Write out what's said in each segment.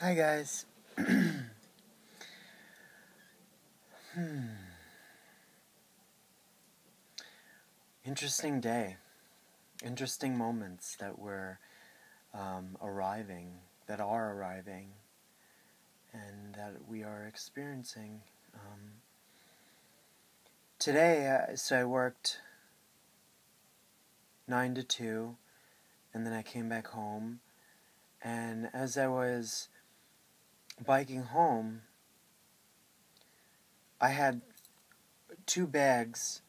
Hi guys. Interesting day. Interesting moments that we're arriving, that are arriving, and that we are experiencing. Today, so I worked 9 to 2, and then I came back home, and as I was biking home, I had 2 bags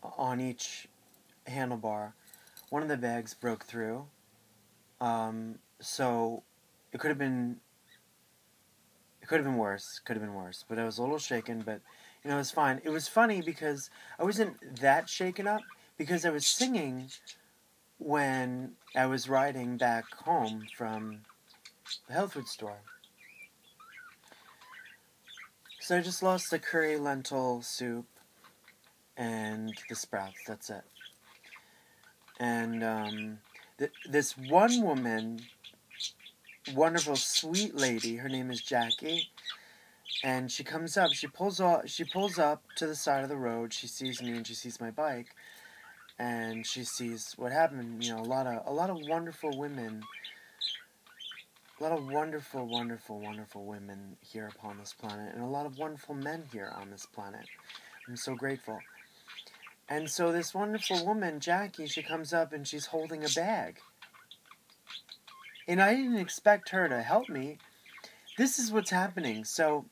on each handlebar. One of the bags broke through, so it could have been worse. Could have been worse. But I was a little shaken, but it was fine. It was funny because I wasn't that shaken up because I was singing when I was riding back home from the health food store. So I just lost the curry lentil soup and the sprouts. That's it. And this one woman, wonderful, sweet lady, her name is Jackie, and she comes up. She pulls up to the side of the road. She sees me and she sees my bike, and she sees what happened. A lot of wonderful women, a lot of wonderful, wonderful, wonderful women here upon this planet, and a lot of wonderful men here on this planet. I'm so grateful. And so this wonderful woman, Jackie, she comes up and she's holding a bag. And I didn't expect her to help me. This is what's happening. So,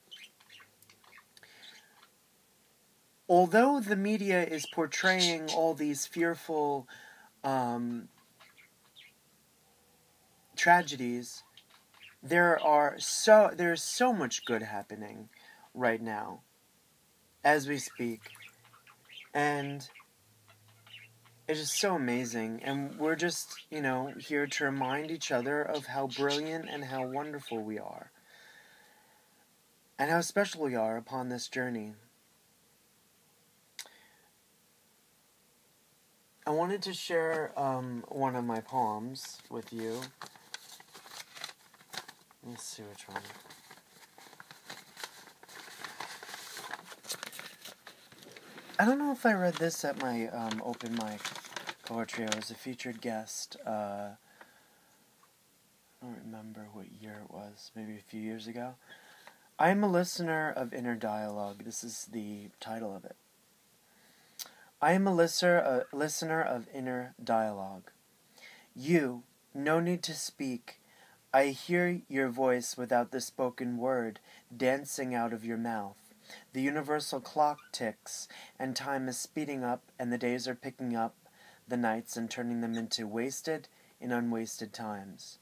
although the media is portraying all these fearful tragedies, there's so much good happening right now as we speak, and it's just so amazing. And we're just here to remind each other of how brilliant and how wonderful we are and how special we are upon this journey. I wanted to share one of my poems with you. Let's see which one. I don't know if I read this at my open mic poetry. I was a featured guest. I don't remember what year it was. Maybe a few years ago. I am a listener of inner dialogue. This is the title of it. I am a listener of inner dialogue. You, no need to speak. I hear your voice without the spoken word dancing out of your mouth. The universal clock ticks, and time is speeding up, and the days are picking up the nights and turning them into wasted and unwasted times.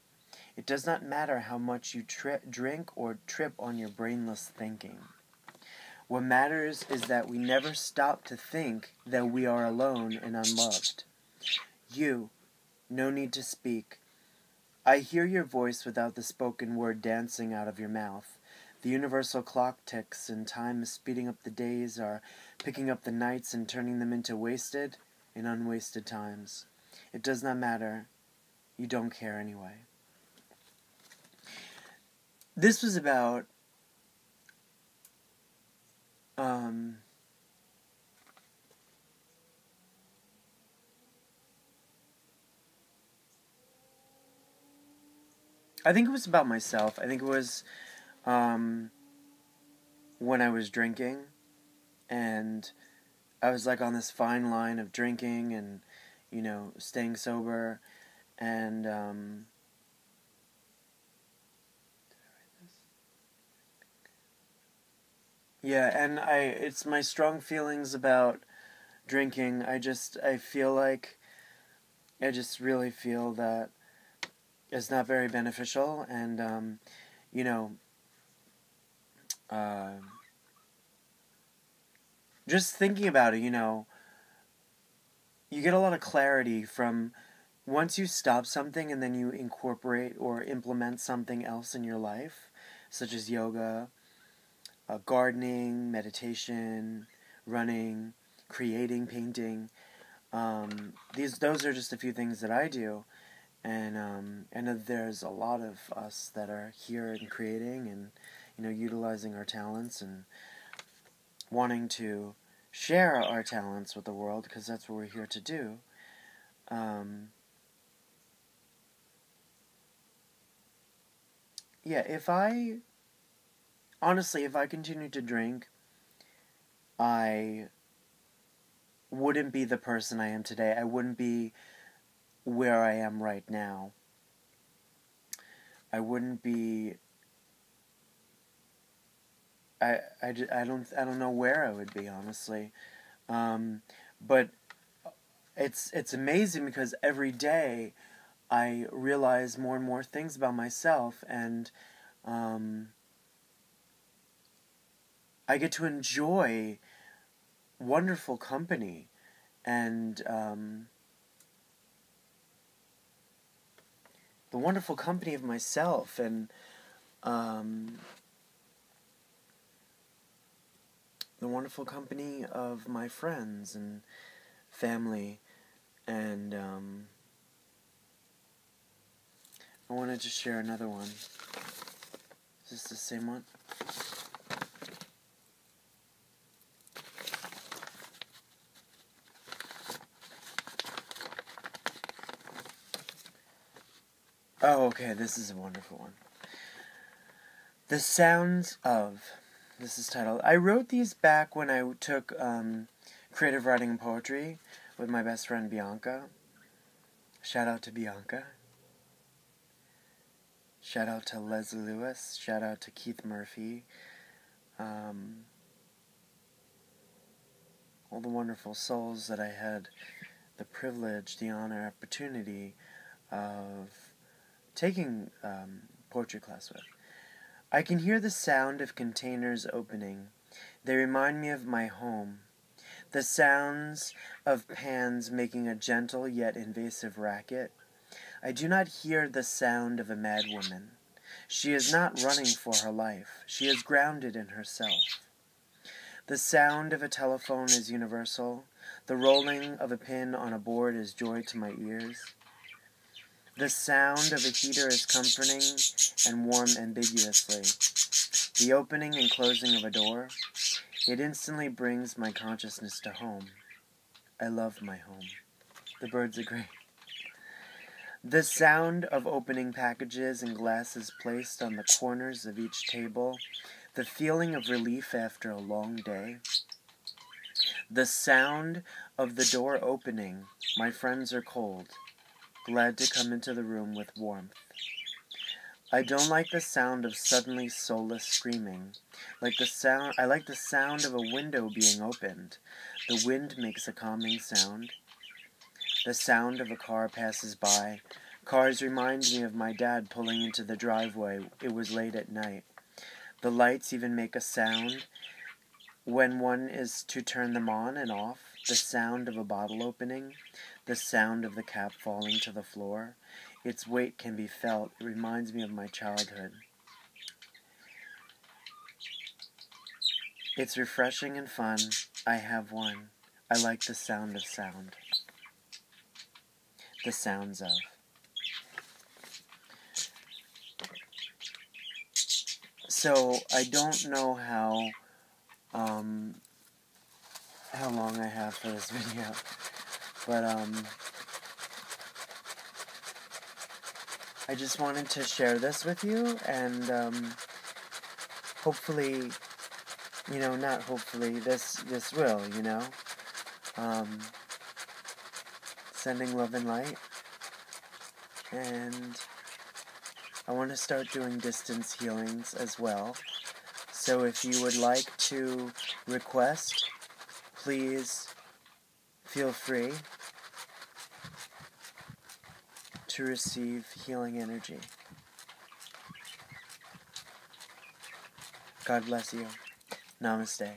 It does not matter how much you drink or trip on your brainless thinking. What matters is that we never stop to think that we are alone and unloved. You, no need to speak. I hear your voice without the spoken word dancing out of your mouth. The universal clock ticks, and time is speeding up the days, are picking up the nights and turning them into wasted and unwasted times. It does not matter. You don't care anyway. This was about I think it was about myself. I think it was when I was drinking, and I was like on this fine line of drinking and staying sober, and did I write this? Yeah, and it's my strong feelings about drinking. I feel like I just really feel that it's not very beneficial, and just thinking about it, you get a lot of clarity from once you stop something and then you incorporate or implement something else in your life, such as yoga, gardening, meditation, running, creating, painting. Those are just a few things that I do, And there's a lot of us that are here and creating and, utilizing our talents and wanting to share our talents with the world, because that's what we're here to do. Yeah, if I continued to drink, I wouldn't be the person I am today. I wouldn't be where I am right now. I wouldn't be. I don't know where I would be, honestly. But it's amazing, because every day I realize more and more things about myself, and I get to enjoy wonderful company, and the wonderful company of myself, and the wonderful company of my friends and family, and I wanted to share another one. Is this the same one? Oh, okay, this is a wonderful one. The Sounds of. This is titled. I wrote these back when I took creative writing and poetry with my best friend Bianca. Shout out to Bianca. Shout out to Leslie Lewis. Shout out to Keith Murphy. All the wonderful souls that I had the privilege, the honor, opportunity of taking poetry class with. I can hear the sound of containers opening. They remind me of my home. The sounds of pans making a gentle yet invasive racket. I do not hear the sound of a mad woman. She is not running for her life. She is grounded in herself. The sound of a telephone is universal. The rolling of a pin on a board is joy to my ears. The sound of a heater is comforting and warm ambiguously. The opening and closing of a door, it instantly brings my consciousness to home. I love my home. The birds agree. The sound of opening packages and glasses placed on the corners of each table, the feeling of relief after a long day. The sound of the door opening, my friends are cold, glad to come into the room with warmth. I don't like the sound of suddenly soulless screaming. I like the sound of a window being opened. The wind makes a calming sound. The sound of a car passes by. Cars remind me of my dad pulling into the driveway. It was late at night. The lights even make a sound when one is to turn them on and off. The sound of a bottle opening. The sound of the cap falling to the floor. Its weight can be felt. It reminds me of my childhood. It's refreshing and fun. I have one. I like the sound of sound. The sounds of. So I don't know how long I have for this video, but I just wanted to share this with you, and hopefully, not hopefully, this will, sending love and light, and I want to start doing distance healings as well. So if you would like to request, please feel free to receive healing energy. God bless you. Namaste.